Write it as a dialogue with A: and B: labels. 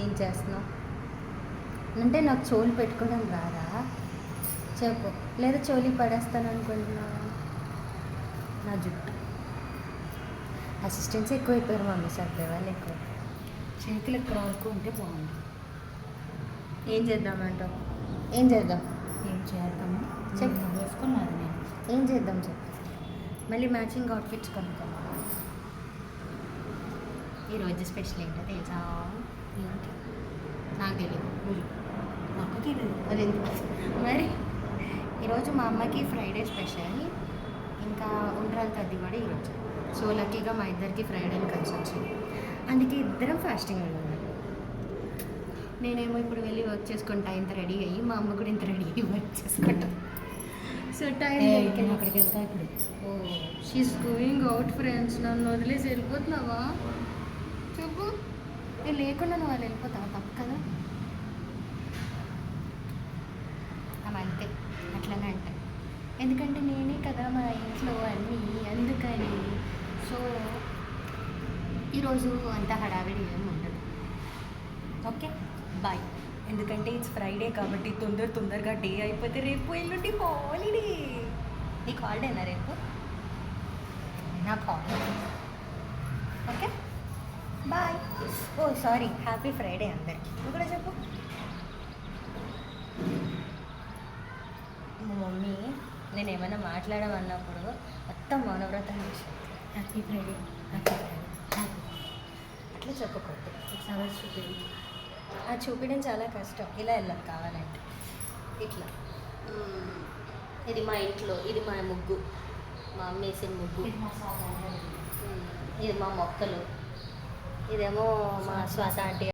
A: ఏం చేస్తున్నావు అంటే నాకు చోలు పెట్టుకోవడం రాదా చెప్పు, లేదా చోలి పడేస్తాను అనుకుంటున్నావా? నా జుట్టు అసిస్టెంట్స్ ఎక్కువైపోయారు మమ్మీ, సర్దే వాళ్ళు ఎక్కువ.
B: చేతులు ఎక్కడ వరకు ఉంటే బాగుంది.
A: ఏం చేద్దామంటావు? ఏం చేద్దాం?
B: ఏం చేద్దాము
A: చెప్పు.
B: వేసుకున్నది నేను.
A: ఏం చేద్దాం చెప్పు. మళ్ళీ మ్యాచింగ్ అవుట్ఫిట్స్ కొనుక్కోం. ఈరోజు స్పెషల్ ఏంటో తెలుసా?
B: ఏంటి
A: నాకు తెలియదు.
B: నాకు తెలియదు.
A: మరి మరి ఈరోజు మా అమ్మకి ఫ్రైడే స్పెషల్, ఇంకా ఉండ్రాలు తద్ది కూడా ఈరోజు. సో లక్కీగా మా ఇద్దరికి ఫ్రైడేని కలిసి వచ్చింది, అందుకే ఇద్దరం ఫాస్టింగ్ వెళ్ళాలి. నేనేమో ఇప్పుడు వెళ్ళి వర్క్ చేసుకుంటా ఇంత రెడీ అయ్యి, మా అమ్మ కూడా ఇంత రెడీ అయ్యి వర్క్ చేసుకుంటాం. సో టైం
B: నేను అక్కడికి వెళ్తా ఇప్పుడు.
A: ఓ షీఈస్ గోయింగ్ అవుట్ ఫ్రెండ్స్. నన్ను వదిలేసి వెళ్ళిపోతున్నావా చెప్పు. నేను లేకుండా నువ్వు వాళ్ళు వెళ్ళిపోతావా? తప్పు కదా. అవి అంతే, అట్లనే అంటాయి. ఎందుకంటే నేనే కదా మా ఇంట్లో అన్నీ, అందుకని. సో ఈరోజు అంత హడావిడి ఏమి ఉండదు. Okay bye. ఎందుకంటే ఇట్స్ ఫ్రైడే కాబట్టి తొందరగా డే అయిపోతే రేపు ఎల్లుండి హాలిడే. నీకు హాలిడేనా రేపు? నాకు holiday. Okay bye. Oh sorry, happy Friday అందరికి. నువ్వు కూడా చెప్పు. మా మమ్మీ నేను ఏమైనా మాట్లాడమన్నప్పుడు మొత్తం మౌనవ్రతం చేసింది.
B: Happy Friday, happy Friday, happy.
A: అట్లా చెప్పకూడదు.
B: సిక్స్ అవర్స్ చూపించి
A: అది చూపించడం చాలా కష్టం. ఇలా వెళ్ళదు కావాలంటే ఇట్లా. ఇది మా ఇంట్లో, ఇది మా ముగ్గు, మా అమ్మ వేసిన ముగ్గు. ఇది మా మొక్కలు, ఇదేమో మా శ్వాస ఆంటీ